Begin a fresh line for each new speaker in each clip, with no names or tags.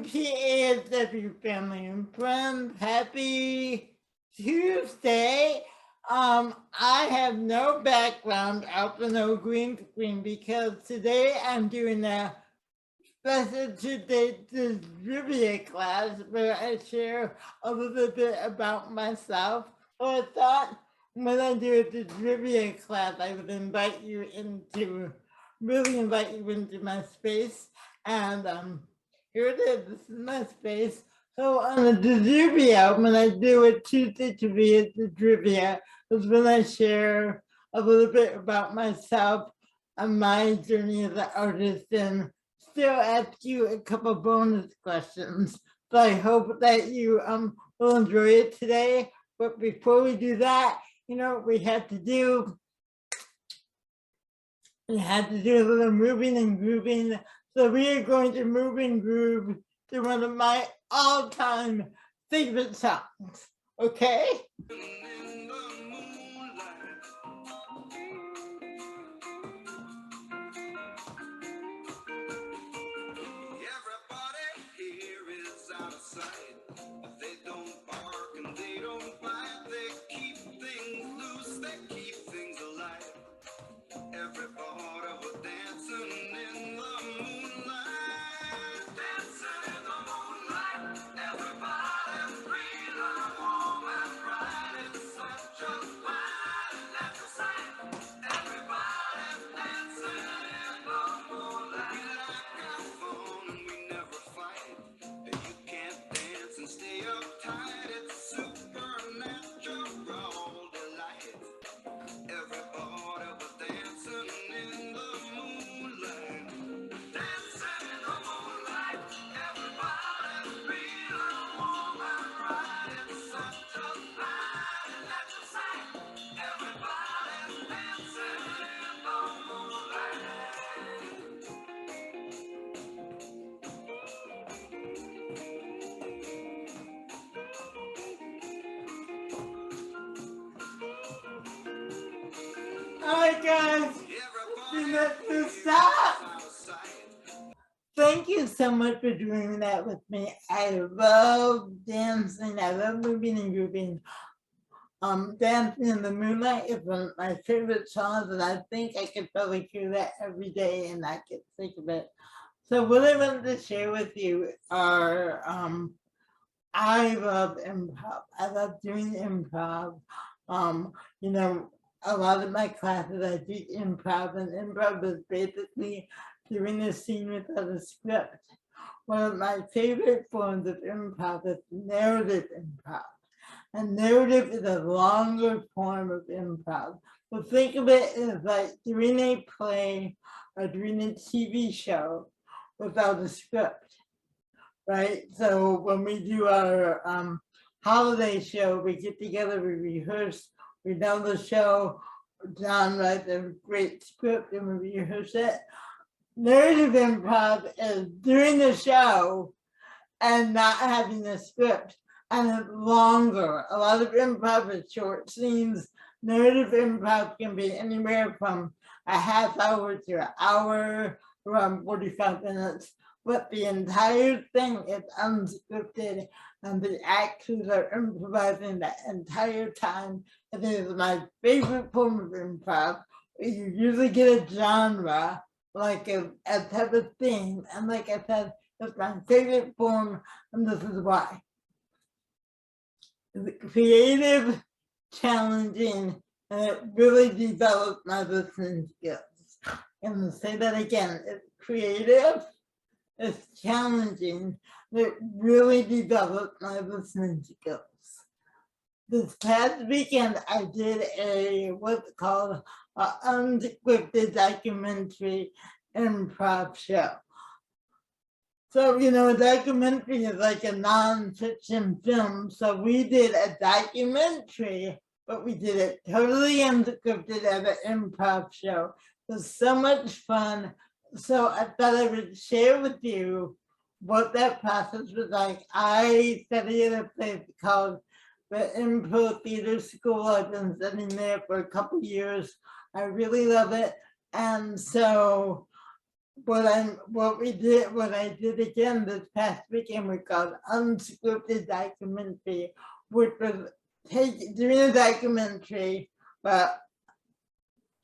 morning, PASW family and friends. Happy Tuesday. I have no background out for no green screen because today I'm doing a special today trivia class where I share a little bit about myself. So I thought when I do the trivia class, I would really invite you into my space. And here it is. This is my space. So on the trivia, when I do a Tuesday trivia, is when I share a little bit about myself and my journey as an artist, and still ask you a couple bonus questions. So I hope that you will enjoy it today. But before we do that, you know, we had to do a little moving and grooving. So we are going to move and groove to one of my all-time favorite songs. Okay? Alright guys, stop. Thank you so much for doing that with me. I love dancing. I love moving and grooving. Dancing in the Moonlight is one of my favorite songs, and I think I could probably hear that every day and not get sick of it. So what I wanted to share with you are, I love improv. I love doing improv. You know, a lot of my classes I do improv, and improv is basically doing a scene without a script. One of my favorite forms of improv is narrative improv. And narrative is a longer form of improv. So think of it as like doing a play or doing a TV show without a script, right? So when we do our holiday show, we get together, we rehearse, we know the show, John writes a great script and we rehearse it. Narrative improv is doing the show and not having a script, and it's longer. A lot of improv is short scenes. Narrative improv can be anywhere from a half hour to an hour, around 45 minutes, but the entire thing is unscripted and the actors are improvising the entire time. It is my favorite form of improv. You usually get a genre, like a type of theme, and like I said, it's my favorite form, and this is why. It's creative, challenging, and it really developed my listening skills. And I'll say that again, it's creative, it's challenging, and it really developed my listening skills. This past weekend, I did what's called an unscripted documentary improv show. So, you know, a documentary is like a non-fiction film. So we did a documentary, but we did it totally unscripted as an improv show. It was so much fun. So I thought I would share with you what that process was like. I studied at a place called the Improv Theater School. I've been studying there for a couple years. I really love it. And so what I did again this past weekend was called Unscripted Documentary, which was doing a documentary, but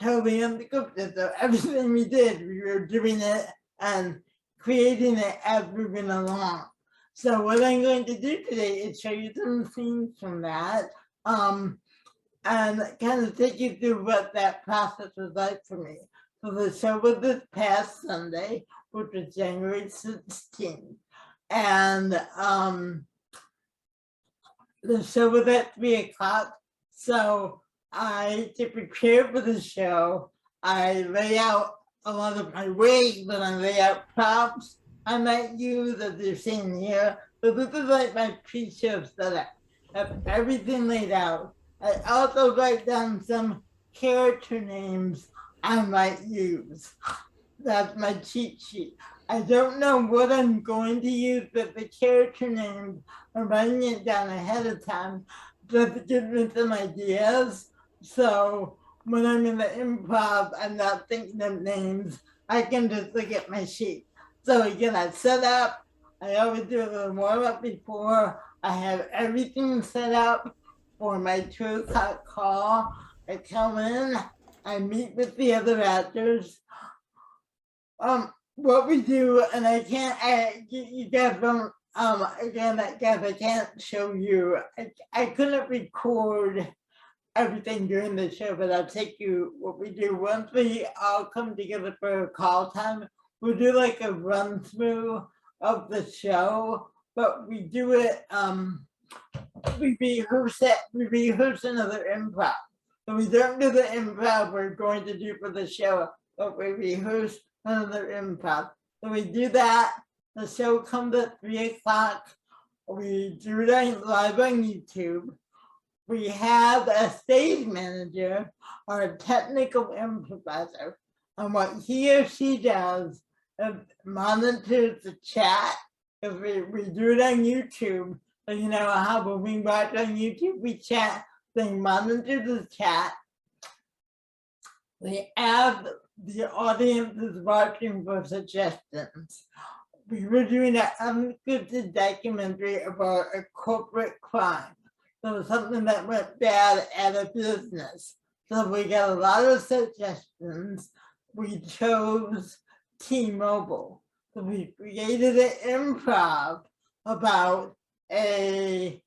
totally unscripted. So everything we did, we were doing it and creating it as we went along. So what I'm going to do today is show you some scenes from that, and kind of take you through what that process was like for me. So the show was this past Sunday, which was January 16th. And the show was at 3:00. So to prepare for the show, I lay out a lot of my wigs and I lay out props I might use, as you're seeing here. So this is like my pre-show setup. I have everything laid out. I also write down some character names I might use. That's my cheat sheet. I don't know what I'm going to use, but the character names, I'm writing it down ahead of time just to give me some ideas. So when I'm in the improv, I'm not thinking of names. I can just look at my sheet. So again, I set up. I always do a little warm up before. I have everything set up for my 2:00 call. I come in, I meet with the other actors. What we do, and you guys don't, again, I guess I can't show you. I couldn't record everything during the show, but I'll take you what we do. Once we all come together for a call time, we'll do like a run through of the show, but we do it, we rehearse another improv. So we don't do the improv we're going to do for the show, but we rehearse another improv. So we do that. The show comes at 3:00. We do it live on YouTube. We have a stage manager or a technical improviser, and what he or she does is monitors the chat. If we do it on YouTube, so you know how when we watch on YouTube, we chat, they monitor the chat. They add the audience is watching for suggestions. We were doing an unscripted documentary about a corporate crime. So something that went bad at a business. So we got a lot of suggestions. We chose T-Mobile. So we created an improv about a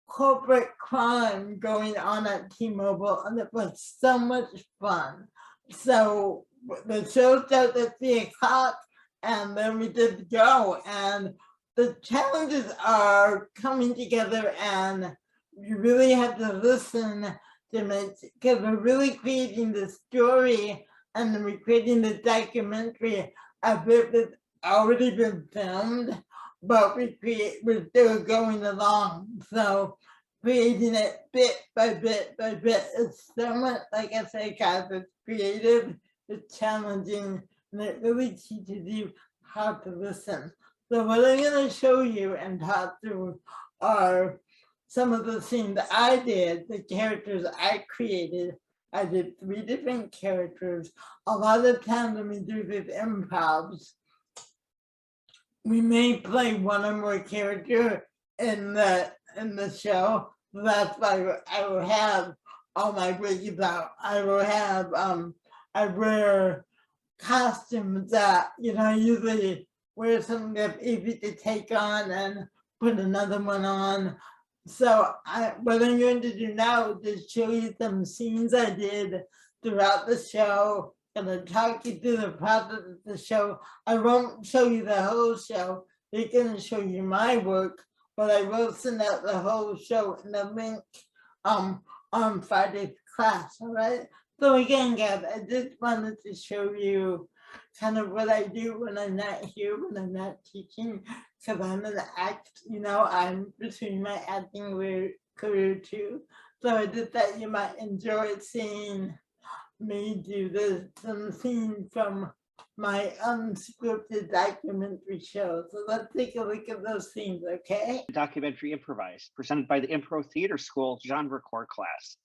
corporate crime going on at T-Mobile, and it was so much fun. So the show starts at 3:00, and then we did go, and the challenges are coming together, and you really have to listen to it, because we're really creating the story, and then we're creating the documentary of it that's already been filmed, but we're still going along. So creating it bit by bit by bit. It's so much, like I say, guys, it's creative, it's challenging, and it really teaches you how to listen. So what I'm going to show you and talk through are some of the things that I did, the characters I created. I did 3 different characters. A lot of times when we do these improvs, we may play one or more character in the show. That's why I will have all my wigs out. I will have I wear costumes that I usually wear something that's easy to take on and put another one on. So what I'm going to do now is show you some scenes I did throughout the show. I'm going to talk you through the process of the show. I won't show you the whole show. They're going to show you my work, but I will send out the whole show in the link on Friday's class. All right. So again, guys, I just wanted to show you kind of what I do when I'm not here, when I'm not teaching, because I'm an I'm pursuing my acting career too. So I just thought you might enjoy seeing me do some scenes from my unscripted documentary show. So let's take a look at those scenes, okay?
Documentary Improvised, presented by the Impro Theater School Genre Core class.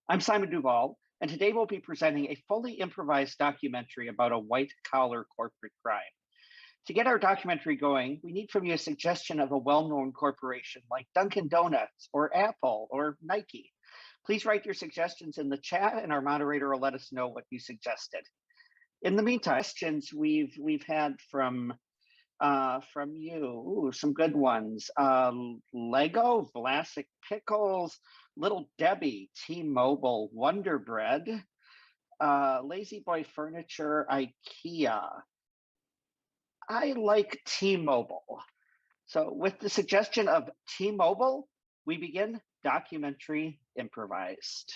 I'm Simon Duval, And today we'll be presenting a fully improvised documentary about a white-collar corporate crime. To get our documentary going, we need from you a suggestion of a well-known corporation like Dunkin' Donuts or Apple or Nike. Please write your suggestions in the chat and our moderator will let us know what you suggested. In the meantime, questions we've had from you. Ooh, some good ones. Lego, Vlasic Pickles, Little Debbie, T-Mobile, Wonder Bread, Lazy Boy Furniture, IKEA. I like T-Mobile. So with the suggestion of T-Mobile, we begin documentary improvised.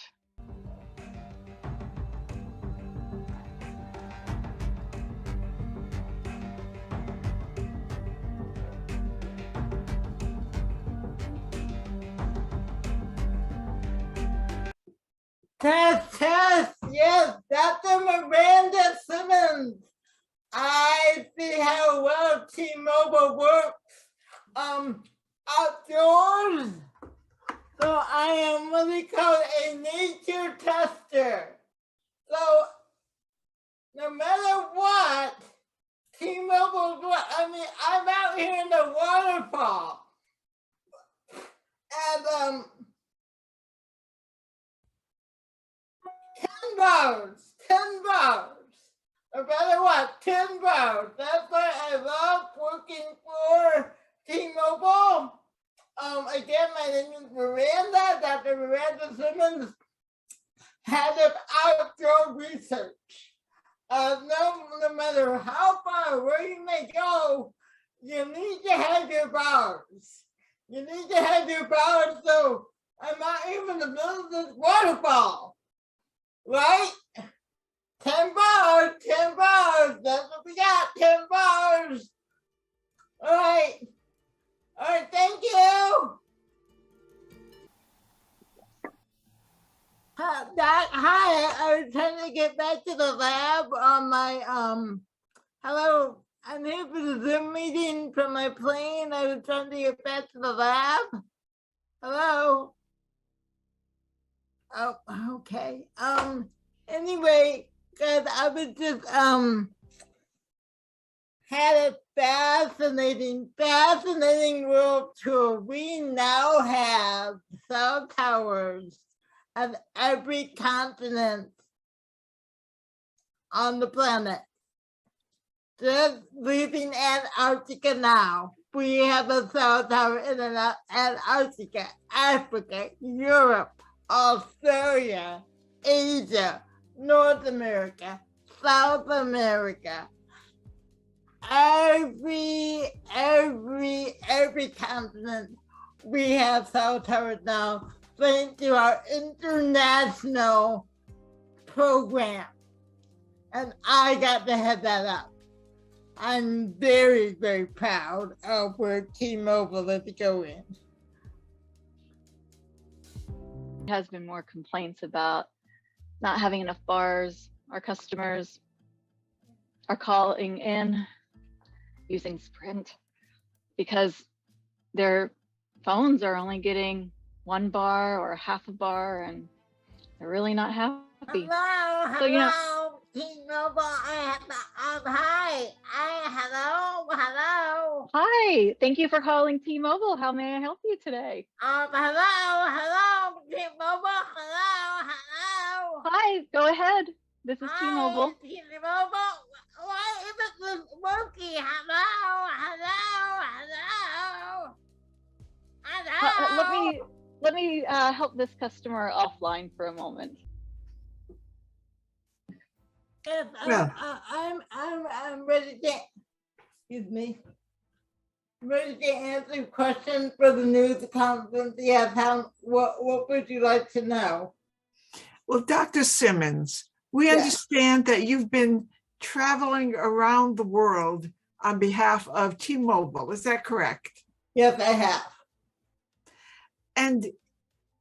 Test, yes, Dr. Miranda Simmons. I see how well T-Mobile works outdoors. So I am what we call a nature tester. So no matter what, T-Mobile, I'm out here in the waterfall. And 10 bars. No matter what, 10 bars. That's why I love working for T-Mobile. Again, my name is Miranda, Dr. Miranda Simmons, head of outdoor research. No matter how far away you may go, you need to have your bars. You need to have your bars, so I'm not even in the middle of this waterfall. Right? 10 bars, that's what we got, 10 bars. All right, thank you. Hi, I was trying to get back to the lab on my, hello, I'm here for the Zoom meeting from my plane. I was trying to get back to the lab. Hello. Oh, okay. Anyway, guys, I was just had a fascinating world tour. We now have cell towers of every continent on the planet. Just leaving Antarctica now. We have a cell tower in Antarctica, Africa, Europe, Australia, Asia, North America, South America. Every continent we have cell towers now, thanks to our international program. And I got to head that up. I'm very, very proud of where T-Mobile is going.
Has been more complaints about not having enough bars. Our customers are calling in using Sprint because their phones are only getting 1 bar or half a bar and they're really not happy.
Hello,
So, you know,
T-Mobile, hi, hello.
Hi, thank you for calling T-Mobile. How may I help you today?
Hello, T-Mobile, hello.
Hi, go ahead. This is T-Mobile.
T-Mobile, why isn't this working? Hello.
Let me help this customer offline for a moment.
Yes, I'm ready to, excuse me, ready to answer questions for the news conference. Yes, what would you like to know?
Well, Dr. Simmons, we
Yes.
understand that you've been traveling around the world on behalf of T-Mobile. Is that correct?
Yes, I have.
And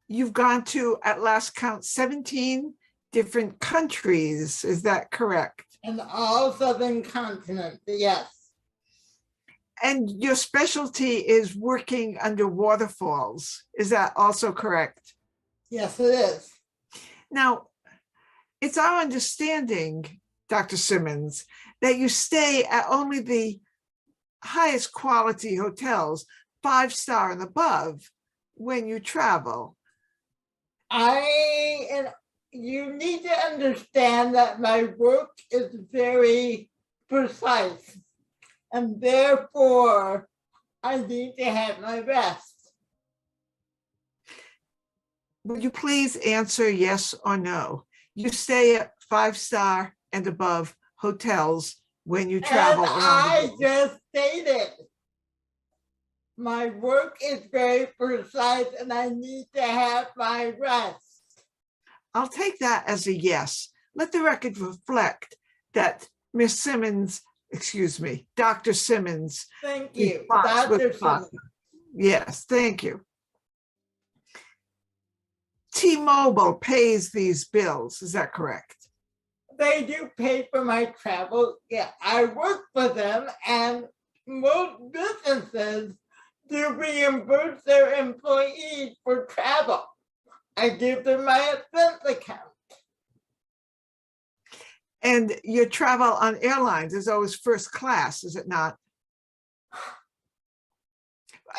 you've gone to, at last count, 17 different countries. Is that correct?
In all southern continents, yes.
And your specialty is working under waterfalls. Is that also correct?
Yes, it is.
Now, it's our understanding, Dr. Simmons, that you stay at only the highest quality hotels, 5-star and above, when you travel.
And you need to understand that my work is very precise, and therefore I need to have my rest.
Would you please answer yes or no? You stay at 5-star and above hotels when you travel
As
around
I
the world.
just stated, my work is very precise and I need to have my rest.
I'll take that as a yes. Let the record reflect that Miss Simmons, excuse me, Dr. Simmons.
Thank you,
response was
Dr. Simmons.
positive. Yes, thank you. T-Mobile pays these bills, is that correct?
They do pay for my travel. Yeah, I work for them, and most businesses do reimburse their employees for travel. I give them my expense account.
And your travel on airlines is always first class, is it not?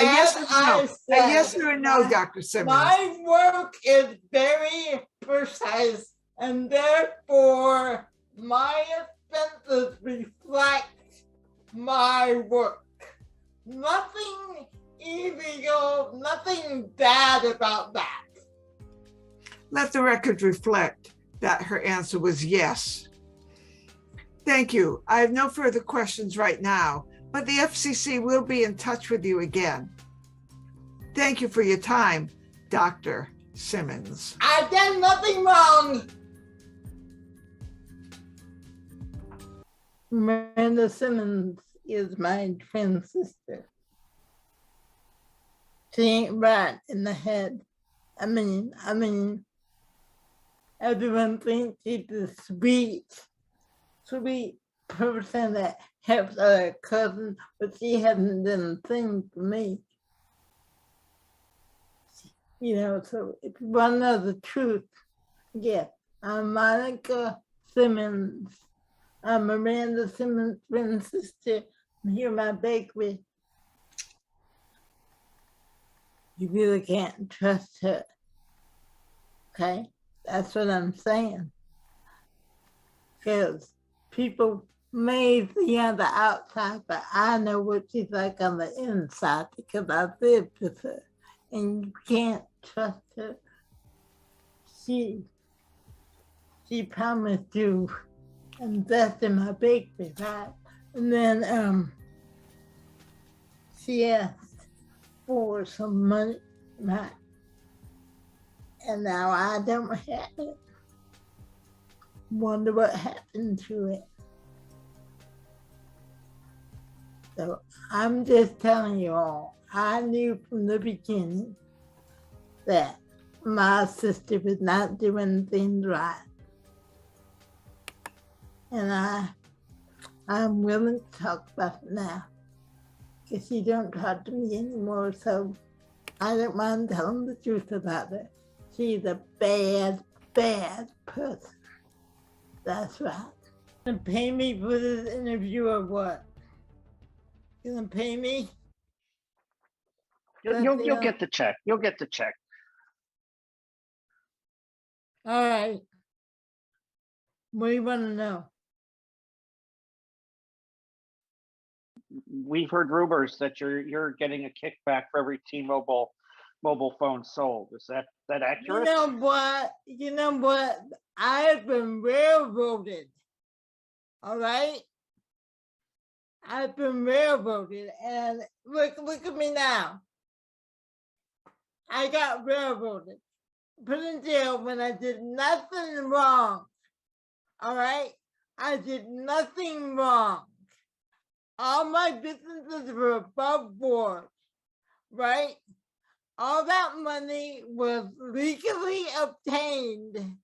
A yes or
As
no?
I
A yes
said,
or a no,
my-
Dr. Simmons?
My work is very precise, and therefore my expenses reflect my work. Nothing illegal, nothing bad about that.
Let the record reflect that her answer was yes. Thank you. I have no further questions right now, but the FCC will be in touch with you again. Thank you for your time, Dr. Simmons.
I've done nothing wrong. Miranda Simmons is my twin sister. She ain't right in the head. I mean, everyone thinks she's a sweet person that helps her cousin, but she hasn't done a thing for me. You know, so if you want to know the truth, yeah, I'm Monica Simmons. I'm Miranda Simmons' twin sister. I'm here in my bakery. You really can't trust her. Okay? That's what I'm saying. Because people may see on the outside, but I know what she's like on the inside because I lived with her. And you can't trust her. She promised to invest in my bakery, right? And then she asked for some money, right? And now I don't have it. Wonder what happened to it. So I'm just telling you all, I knew from the beginning that my sister was not doing things right. And I'm willing to talk about it now. Because she don't talk to me anymore, so I don't mind telling the truth about her. She's a bad, bad person. That's right. You gonna pay me for this interview or what? You gonna pay me?
You'll get the check. You'll get the check.
All right. What do you want to know?
We've heard rumors that you're getting a kickback for every T-Mobile mobile phone sold. Is that accurate?
You know what? You know what? I have been railroaded. All right? I've been railroaded, and look at me now. I got railroaded, put in jail when I did nothing wrong. All right? I did nothing wrong. All my businesses were above board, right? All that money was legally obtained.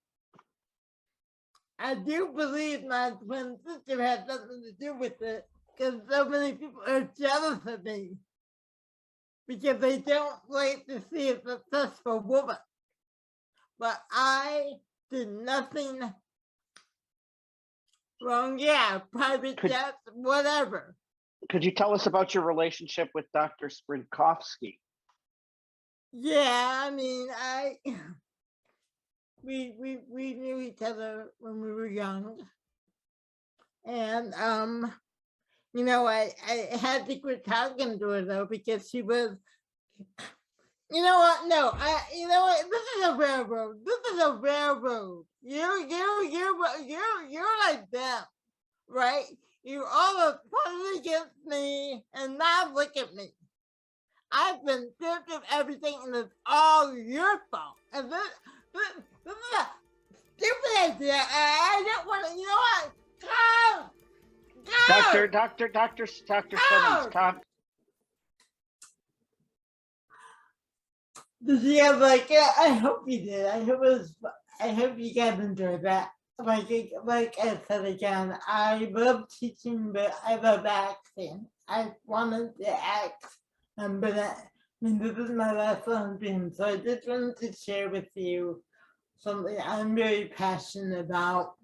I do believe my twin sister had something to do with it because so many people are jealous of me because they don't like to see a successful woman. But I did nothing Wrong, yeah, private
Could-
jets, whatever.
Could you tell us about your relationship with Dr. Sprinkovsky?
Yeah, I mean, we knew each other when we were young. And you know, I had to quit talking to her though because she was, you know what? No, you know what? This is a railroad. This is a railroad. You're like them, right? You all opposed against me, and now look at me. I've been stripped of everything, and it's all your fault. And this is a stupid idea. I don't want to. You know what? Go.
Dr. Simmons, Tom.
Did you have like? I hope you did. I hope you guys enjoyed that. Like I said again, I love teaching, but I love acting. I wanted to act, but I mean, this is my last Olympian, so I just wanted to share with you something I'm very passionate about.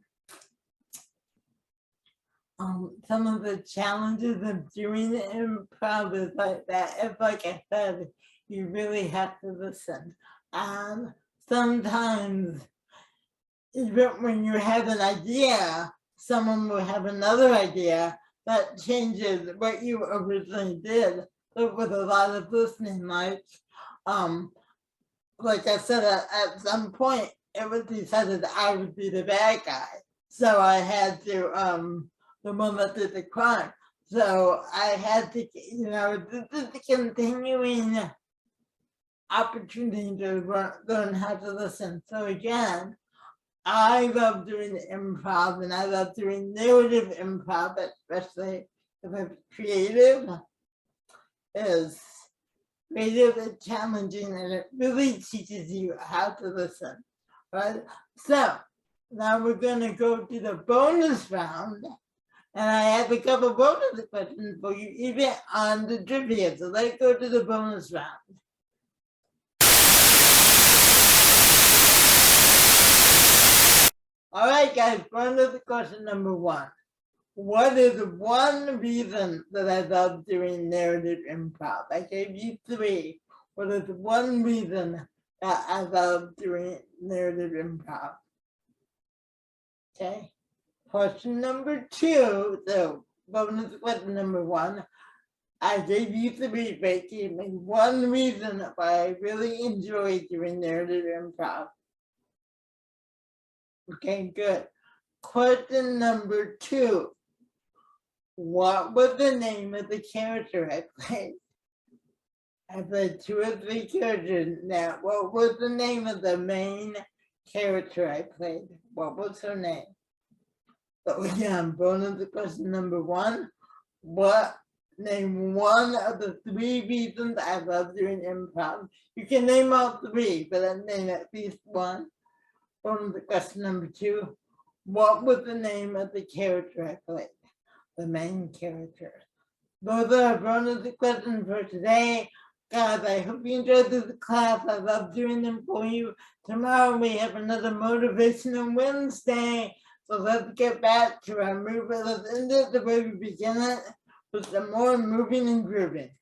Some of the challenges of doing improv is like that. It's like I said, you really have to listen. Sometimes, even when you have an idea, someone will have another idea that changes what you originally did. But with a lot of listening, like I said, at some point, it was decided that I would be the bad guy. So I had to, the one that did the crime. So I had to, you know, this is a continuing opportunity to learn how to listen. So again, I love doing improv, and I love doing narrative improv, especially if it's creative. Is creative and challenging, and it really teaches you how to listen, right? So now we're gonna go to the bonus round, and I have a couple bonus questions for you, even on the trivia. So let's go to the bonus round. All right, guys, bonus question number one. What is one reason that I love doing narrative improv? I gave you three. What is one reason that I love doing narrative improv? Okay. Question number two. So bonus question number one. I gave you three, but give me one reason why I really enjoy doing narrative improv. Okay, good. Question number two. What was the name of the character I played? I played 2 or 3 characters. Now, what was the name of the main character I played? What was her name? So again, bonus question number one. Name one of the 3 reasons I love doing improv. You can name all 3, but I name at least one. Bonus question number 2. What was the name of the character I played? The main character. Those are our bonus questions for today. Guys, I hope you enjoyed this class. I love doing them for you. Tomorrow we have another Motivational Wednesday. So let's get back to our movement. Let's end it the way we began it, with some more moving and grooving.